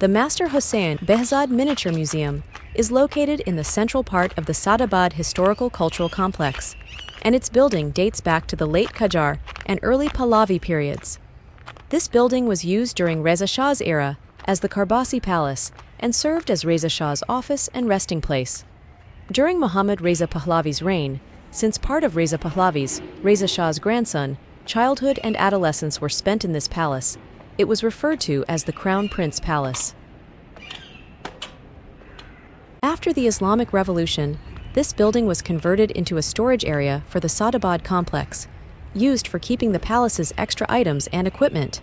The Master Hossein Behzad Miniature Museum is located in the central part of the Saadabad Historical Cultural Complex, and its building dates back to the late Qajar and early Pahlavi periods. This building was used during Reza Shah's era as the Karbasi Palace and served as Reza Shah's office and resting place. During Muhammad Reza Pahlavi's reign, since part of Reza Pahlavi's, Reza Shah's grandson, childhood and adolescence were spent in this palace, it was referred to as the Crown Prince Palace. After the Islamic Revolution, this building was converted into a storage area for the Saadabad Complex, used for keeping the palace's extra items and equipment.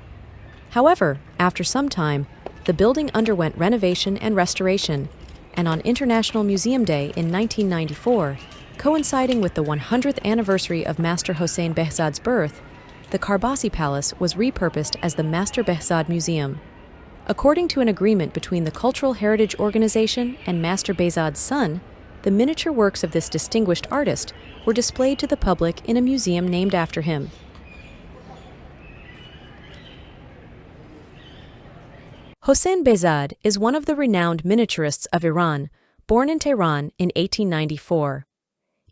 However, after some time, the building underwent renovation and restoration, and on International Museum Day in 1994, coinciding with the 100th anniversary of Master Hossein Behzad's birth, the Karbasi Palace was repurposed as the Master Behzad Museum. According to an agreement between the Cultural Heritage Organization and Master Behzad's son, the miniature works of this distinguished artist were displayed to the public in a museum named after him. Hossein Behzad is one of the renowned miniaturists of Iran, born in Tehran in 1894.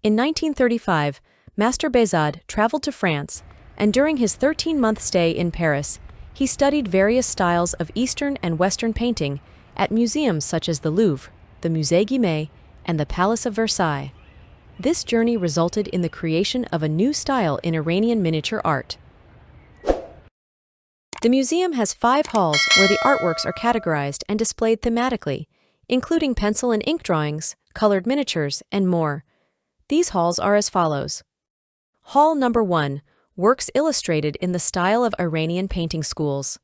In 1935, Master Behzad traveled to France, and during his 13-month stay in Paris, he studied various styles of Eastern and Western painting at museums such as the Louvre, the Musée Guimet, and the Palace of Versailles. This journey resulted in the creation of a new style in Iranian miniature art. The museum has 5 halls where the artworks are categorized and displayed thematically, including pencil and ink drawings, colored miniatures, and more. These halls are as follows. Hall number 1, Works illustrated in the style of Iranian painting schools.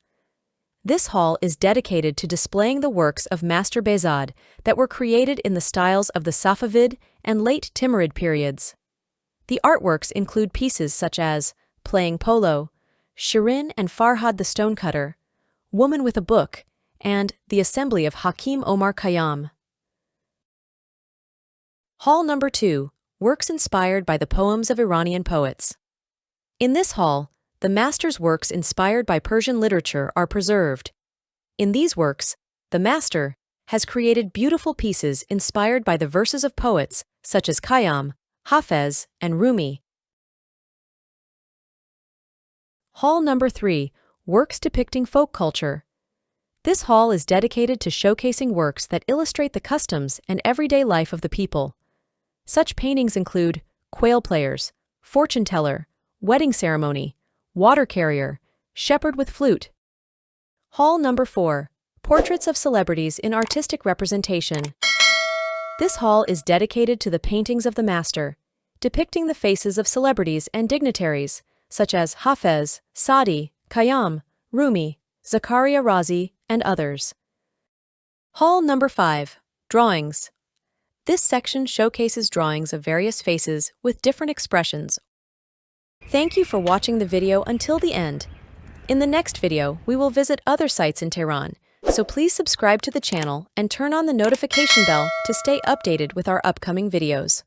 This hall is dedicated to displaying the works of Master Behzad that were created in the styles of the Safavid and late Timurid periods. The artworks include pieces such as Playing Polo, Shirin and Farhad the Stonecutter, Woman with a Book, and The Assembly of Hakim Omar Khayyam. Hall number 2, Works inspired by the poems of Iranian poets. In this hall, the master's works inspired by Persian literature are preserved. In these works, the master has created beautiful pieces inspired by the verses of poets such as Khayyam, Hafez, and Rumi. Hall number 3, Works depicting folk culture. This hall is dedicated to showcasing works that illustrate the customs and everyday life of the people. Such paintings include quail players, fortune teller, wedding ceremony, water carrier, shepherd with flute. Hall number 4, Portraits of celebrities in artistic representation. This hall is dedicated to the paintings of the master, depicting the faces of celebrities and dignitaries, such as Hafez, Sadi, Khayyam, Rumi, Zakaria Razi, and others. Hall number 5, Drawings. This section showcases drawings of various faces with different expressions. Thank you for watching the video until the end. In the next video, we will visit other sites in Tehran, so please subscribe to the channel and turn on the notification bell to stay updated with our upcoming videos.